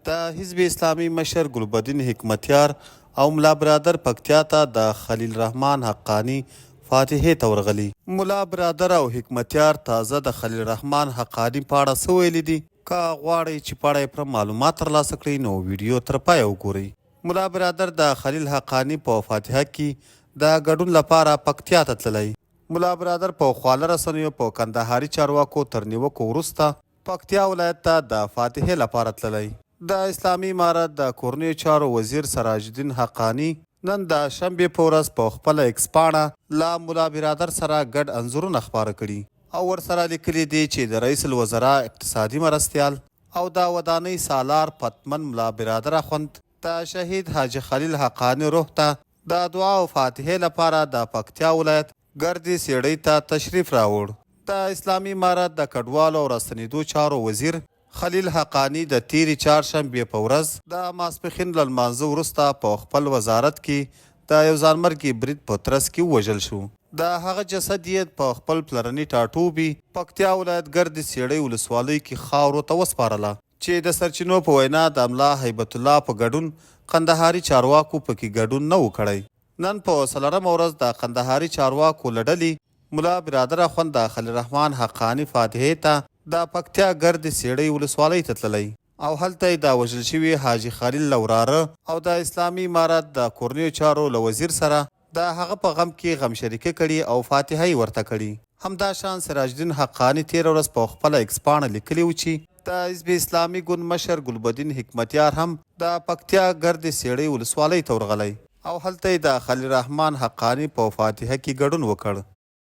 د حزب اسلامي مشر ګلبدین حکمتیار او ملا برادر پکتیا ته د خلیل رحمان حقانی فاتحې ته ورغلي. ملا برادر او حکمتیار تازه د خلیل رحمان حقانی په اړه څه ویلي دي؟ که غواړئ چې په اړه یې پوره معلومات ترلاسه کړئ نو ویډیو تر پایه وګورئ. ملا برادر د خلیل حقانی په فاتحه کې د ګډون لپاره پکتیا ته تللی. ملا برادر په خواله رسنیو په کندهاري چارواکو تر نیوکو وروسته پکتیا ولایت ته د فاتحې لپاره تللی. د اسلامي امارت د کورنیو چارو وزیر سراج الدین حقانی نن د شنبې په ورځ په خپله ایکس پاڼه له ملا برادر سره ګډ انځورونه خپاره کړي او ورسره لیکلي دي چې د رئیس الوزرا اقتصادي مرستیال او د ودانۍ سالار پتمن ملا برادر اخوند د شهید حاجي خلیل حقانی روح ته د دعا او فاتحې لپاره د پکتیا ولایت ګردې سیړۍ ته تشریف راوړ. د اسلامي امارت د کډوالو او راستنېدو چارو وزیر خلیل حقانی د تیرې چهارشنبې په ورځ د ماسپښین له لمانځه وروسته په خپل وزارت کې د یو ځانمرګي برید په ترڅ کې ووژل شو. د هغه جسد یې په خپل پلرني ټاټوبي پکتیا ولایت ګردې سیړۍ ولسوالۍ کې خاورو ته وسپارله چې د سرچینو په وینا د ملا هیبت الله په ګډون قندهاري چارواکو پکې ګډون نه و کړی. نن په 4مه ورځ د قندهاري چارواکو له ډلې ملا برادر اخوند د خلیل رحمان حقانی فاتحې ته د پکتیا ګردې سیړۍ ولسوالۍ ته تللی او هلته یې د وژل شوي حاجي خلیل له وراره او د اسلامي امارت د کورنیو چارو له وزیر سره د هغه په غم کې غم شریکه کړي او فاتحه یې ورته کړي. همداشان سراج الدین حقانی تېره ورځ په خپله ایکس پاڼه لیکلي و چې د حزب اسلامي ګوند مشر ګلبدین حکمتیار هم د پکتیا ګردې سیړۍ ولسوالۍ ته ورغلی او هلته یې د خلیل رحمان حقانی په فاتحه کې ګډون وکړ.